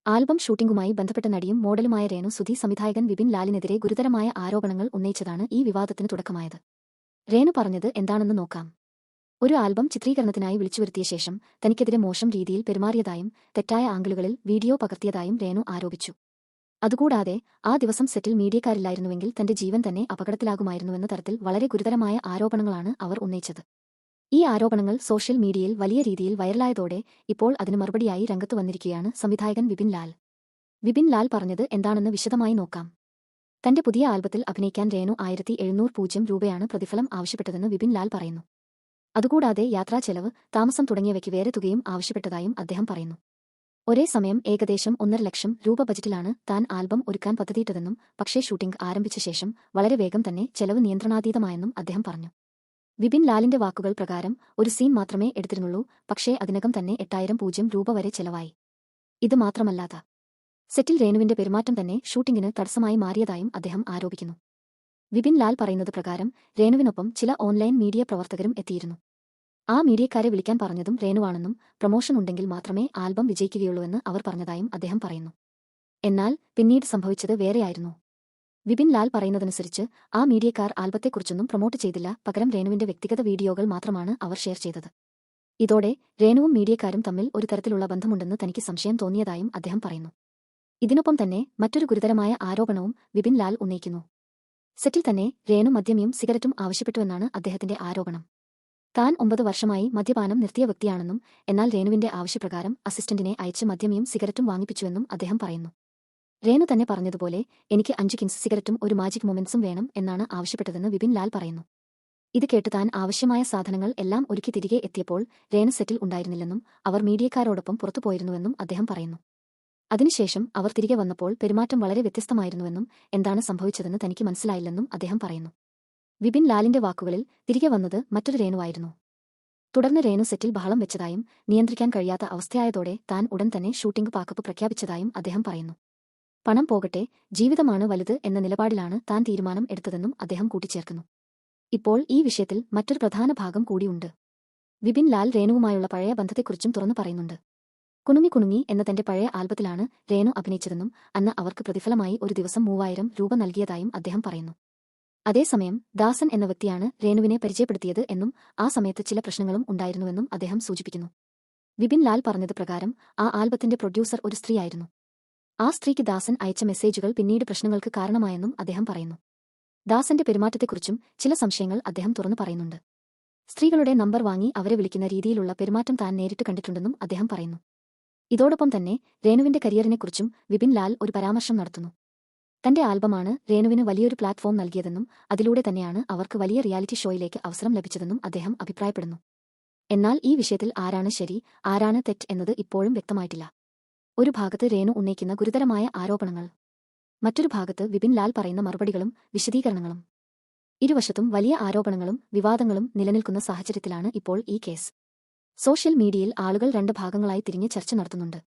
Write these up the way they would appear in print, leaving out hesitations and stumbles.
Album ഷൂട്ടിംഗുമായി ബന്ധപ്പെട്ട നടിയും മോഡലുമായ രേണു സുധി സംവിധായകൻ വിപിൻ ലാലിനെതിരെ ഗുരുതരമായ ആരോപണങ്ങൾ ഉന്നയിച്ചതാണ് ഈ വിവാദത്തിന് തുടക്കമായത്. രേണു പറഞ്ഞത് എന്താണെന്ന് നോക്കാം. ഒരു ആൽബം ചിത്രീകരണത്തിനായി വിളിച്ചുവരുത്തിയ ശേഷം തനിക്കെതിരെ മോശം രീതിയിൽ പെരുമാറിയതായും തെറ്റായ ആംഗിളുകളിൽ വീഡിയോ പകർത്തിയതായും രേണു ആരോപിച്ചു. അതുകൂടാതെ ആ ദിവസം സെറ്റിൽ മീഡിയക്കാരില്ലായിരുന്നുവെങ്കിൽ തന്റെ ജീവൻ തന്നെ അപകടത്തിലാകുമായിരുന്നുവെന്ന തരത്തിൽ വളരെ ഗുരുതരമായ ആരോപണങ്ങളാണ് അവർ ഉന്നയിച്ചത്. ഈ ആരോപണങ്ങൾ സോഷ്യൽ മീഡിയയിൽ വലിയ രീതിയിൽ വൈറലായതോടെ ഇപ്പോൾ അതിന് മറുപടിയായി രംഗത്തു വന്നിരിക്കുകയാണ് സംവിധായകൻ വിപിൻ ലാൽ. വിപിൻ ലാൽ പറഞ്ഞത് എന്താണെന്ന് വിശദമായി നോക്കാം. തന്റെ പുതിയ ആൽബത്തിൽ അഭിനയിക്കാൻ രേണു 1700 രൂപയാണ് പ്രതിഫലം ആവശ്യപ്പെട്ടതെന്ന് വിപിൻ ലാൽ പറയുന്നു. അതുകൂടാതെ യാത്രാ ചെലവ്, താമസം തുടങ്ങിയവയ്ക്ക് വേറെ തുകയും ആവശ്യപ്പെട്ടതായും അദ്ദേഹം പറയുന്നു. ഒരേ സമയം ഏകദേശം 1.5 ലക്ഷം രൂപ ബജറ്റിലാണ് താൻ ആൽബം ഒരുക്കാൻ പദ്ധതിയിട്ടതെന്നും പക്ഷേ ഷൂട്ടിംഗ് ആരംഭിച്ച ശേഷം വളരെ വേഗം തന്നെ ചെലവ് നിയന്ത്രണാതീതമായെന്നും അദ്ദേഹം പറഞ്ഞു. വിപിൻ ലാലിന്റെ വാക്കുകൾ പ്രകാരം ഒരു സീൻ മാത്രമേ എടുത്തിരുന്നുള്ളൂ, പക്ഷേ അതിനകം തന്നെ 8000 രൂപ വരെ ചെലവായി. ഇത് മാത്രമല്ലാതെ സെറ്റിൽ രേണുവിന്റെ പെരുമാറ്റം തന്നെ ഷൂട്ടിംഗിന് തടസ്സമായി മാറിയതായും അദ്ദേഹം ആരോപിക്കുന്നു. വിപിൻ ലാൽ പറയുന്നത് പ്രകാരം രേണുവിനൊപ്പം ചില ഓൺലൈൻ മീഡിയ പ്രവർത്തകരും എത്തിയിരുന്നു. ആ മീഡിയക്കാരെ വിളിക്കാൻ പറഞ്ഞതും രേണുവാണെന്നും പ്രമോഷൻ ഉണ്ടെങ്കിൽ മാത്രമേ ആൽബം വിജയിക്കുകയുള്ളൂവെന്ന് അവർ പറഞ്ഞതായും അദ്ദേഹം പറയുന്നു. എന്നാൽ പിന്നീട് സംഭവിച്ചത് വേറെയായിരുന്നു. വിപിൻ ലാൽ പറയുന്നതനുസരിച്ച് ആ മീഡിയക്കാർ ആൽബത്തെക്കുറിച്ചൊന്നും പ്രൊമോട്ട് ചെയ്തില്ല, പകരം രേണുവിന്റെ വ്യക്തിഗത വീഡിയോകൾ മാത്രമാണ് അവർ ഷെയർ ചെയ്തത്. ഇതോടെ രേണുവും മീഡിയക്കാരും തമ്മിൽ ഒരു തരത്തിലുള്ള ബന്ധമുണ്ടെന്ന് തനിക്ക് സംശയം തോന്നിയതായും അദ്ദേഹം പറയുന്നു. ഇതിനൊപ്പം തന്നെ മറ്റൊരു ഗുരുതരമായ ആരോപണവും വിപിൻ ലാൽ ഉന്നയിക്കുന്നു. സെറ്റിൽ തന്നെ രേണു മദ്യവും സിഗരറ്റും ആവശ്യപ്പെട്ടുവെന്നാണ് അദ്ദേഹത്തിന്റെ ആരോപണം. താൻ 9 വർഷമായി മദ്യപാനം നിർത്തിയ വ്യക്തിയാണെന്നും എന്നാൽ രേണുവിന്റെ ആവശ്യപ്രകാരം അസിസ്റ്റന്റിനെ അയച്ച് മദ്യവും സിഗരറ്റും വാങ്ങിപ്പിച്ചുവെന്നും അദ്ദേഹം പറയുന്നു. രേണു തന്നെ പറഞ്ഞതുപോലെ എനിക്ക് 5 കിൻസ് സിഗരറ്റും ഒരു മാജിക് മൊമെന്റ്സും വേണം എന്നാണ് ആവശ്യപ്പെട്ടതെന്ന് വിപിൻ ലാൽ പറയുന്നു. ഇത് കേട്ട് താൻ ആവശ്യമായ സാധനങ്ങൾ എല്ലാം ഒരുക്കി തിരികെ എത്തിയപ്പോൾ രേണു സെറ്റിൽ ഉണ്ടായിരുന്നില്ലെന്നും അവർ മീഡിയക്കാരോടൊപ്പം പുറത്തുപോയിരുന്നുവെന്നും അദ്ദേഹം പറയുന്നു. അതിനുശേഷം അവർ തിരികെ വന്നപ്പോൾ പെരുമാറ്റം വളരെ വ്യത്യസ്തമായിരുന്നുവെന്നും എന്താണ് സംഭവിച്ചതെന്ന് തനിക്ക് മനസ്സിലായില്ലെന്നും അദ്ദേഹം പറയുന്നു. വിപിൻ ലാലിന്റെ വാക്കുകളിൽ തിരികെ വന്നത് മറ്റൊരു രേണുവായിരുന്നു. തുടർന്ന് രേണു സെറ്റിൽ ബഹളം വെച്ചതായും നിയന്ത്രിക്കാൻ കഴിയാത്ത അവസ്ഥയായതോടെ താൻ ഉടൻ തന്നെ ഷൂട്ടിംഗ് പാക്കപ്പ് പ്രഖ്യാപിച്ചതായും അദ്ദേഹം പറയുന്നു. പണം പോകട്ടെ, ജീവിതമാണ് വലുത് എന്ന നിലപാടിലാണ് താൻ തീരുമാനം എടുത്തതെന്നും അദ്ദേഹം കൂട്ടിച്ചേർക്കുന്നു. ഇപ്പോൾ ഈ വിഷയത്തിൽ മറ്റൊരു പ്രധാന ഭാഗം കൂടിയുണ്ട്. വിപിൻ ലാൽ രേണുവുമായുള്ള പഴയ ബന്ധത്തെക്കുറിച്ചും തുറന്നു പറയുന്നുണ്ട്. കുണുങ്ങി കുണുങ്ങി എന്ന തന്റെ പഴയ ആൽബത്തിലാണ് രേണു അഭിനയിച്ചതെന്നും അന്ന് അവർക്ക് പ്രതിഫലമായി ഒരു ദിവസം 3000 രൂപ നൽകിയതായും അദ്ദേഹം പറയുന്നു. അതേസമയം ദാസൻ എന്ന വ്യക്തിയാണ് രേണുവിനെ പരിചയപ്പെടുത്തിയത് എന്നും ആ സമയത്ത് ചില പ്രശ്നങ്ങളും ഉണ്ടായിരുന്നുവെന്നും അദ്ദേഹം സൂചിപ്പിക്കുന്നു. വിപിൻ ലാൽ പറഞ്ഞത് പ്രകാരം ആ ആൽബത്തിന്റെ പ്രൊഡ്യൂസർ ഒരു സ്ത്രീയായിരുന്നു. ആ സ്ത്രീക്ക് ദാസൻ അയച്ച മെസ്സേജുകൾ പിന്നീട് പ്രശ്നങ്ങൾക്ക് കാരണമായെന്നും അദ്ദേഹം പറയുന്നു. ദാസന്റെ പെരുമാറ്റത്തെക്കുറിച്ചും ചില സംശയങ്ങൾ അദ്ദേഹം തുറന്നു പറയുന്നുണ്ട്. സ്ത്രീകളുടെ നമ്പർ വാങ്ങി അവരെ വിളിക്കുന്ന രീതിയിലുള്ള പെരുമാറ്റം താൻ നേരിട്ട് കണ്ടിട്ടുണ്ടെന്നും അദ്ദേഹം പറയുന്നു. ഇതോടൊപ്പം തന്നെ രേണുവിന്റെ കരിയറിനെക്കുറിച്ചും വിപിൻ ലാൽ ഒരു പരാമർശം നടത്തുന്നു. തന്റെ ആൽബമാണ് രേണുവിന് വലിയൊരു പ്ലാറ്റ്ഫോം നൽകിയതെന്നും അതിലൂടെ തന്നെയാണ് അവർക്ക് വലിയ റിയാലിറ്റി ഷോയിലേക്ക് അവസരം ലഭിച്ചതെന്നും അദ്ദേഹം അഭിപ്രായപ്പെടുന്നു. എന്നാൽ ഈ വിഷയത്തിൽ ആരാണ് ശരി, ആരാണ് തെറ്റ് എന്നത് ഇപ്പോഴും വ്യക്തമായിട്ടില്ല. ഒരു ഭാഗത്ത് രേണു ഉന്നയിക്കുന്ന ഗുരുതരമായ ആരോപണങ്ങൾ, മറ്റൊരു ഭാഗത്ത് വിപിൻ ലാൽ പറയുന്ന മറുപടികളും വിശദീകരണങ്ങളും. ഇരുവശത്തും വലിയ ആരോപണങ്ങളും വിവാദങ്ങളും നിലനിൽക്കുന്ന സാഹചര്യത്തിലാണ് ഇപ്പോൾ ഈ കേസ്. സോഷ്യൽ മീഡിയയിൽ ആളുകൾ 2 ഭാഗങ്ങളായി തിരിഞ്ഞ് ചർച്ച നടത്തുന്നുണ്ട്.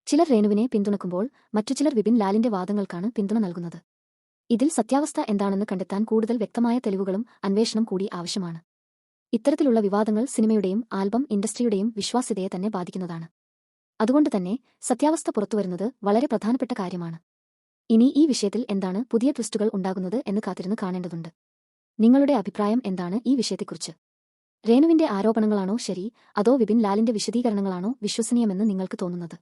ചിലർ രേണുവിനെ പിന്തുണക്കുമ്പോൾ മറ്റു ചിലർ വിപിൻ ലാലിന്റെ വാദങ്ങൾക്കാണ് പിന്തുണ നൽകുന്നത്. ഇതിൽ സത്യാവസ്ഥ എന്താണെന്ന് കണ്ടെത്താൻ കൂടുതൽ വ്യക്തമായ തെളിവുകളും അന്വേഷണം കൂടി ആവശ്യമാണ്. ഇത്തരത്തിലുള്ള വിവാദങ്ങൾ സിനിമയുടെയും ആൽബം ഇൻഡസ്ട്രിയുടെയും വിശ്വാസ്യതയെ തന്നെ ബാധിക്കുന്നതാണ്. അതുകൊണ്ട് തന്നെ സത്യാവസ്ഥ പുറത്തുവരുന്നത് വളരെ പ്രധാനപ്പെട്ട കാര്യമാണ്. ഇനി ഈ വിഷയത്തിൽ എന്താണ് പുതിയ ട്വിസ്റ്റുകൾ ഉണ്ടാകുന്നത് എന്ന് കാത്തിരുന്ന് കാണേണ്ടതുണ്ട്. നിങ്ങളുടെ അഭിപ്രായം എന്താണ് ഈ വിഷയത്തെക്കുറിച്ച്? രേണുവിന്റെ ആരോപണങ്ങളാണോ ശരി, അതോ വിപിൻ ലാലിന്റെ വിശദീകരണങ്ങളാണോ വിശ്വസനീയമെന്ന് നിങ്ങൾക്ക് തോന്നുന്നത്?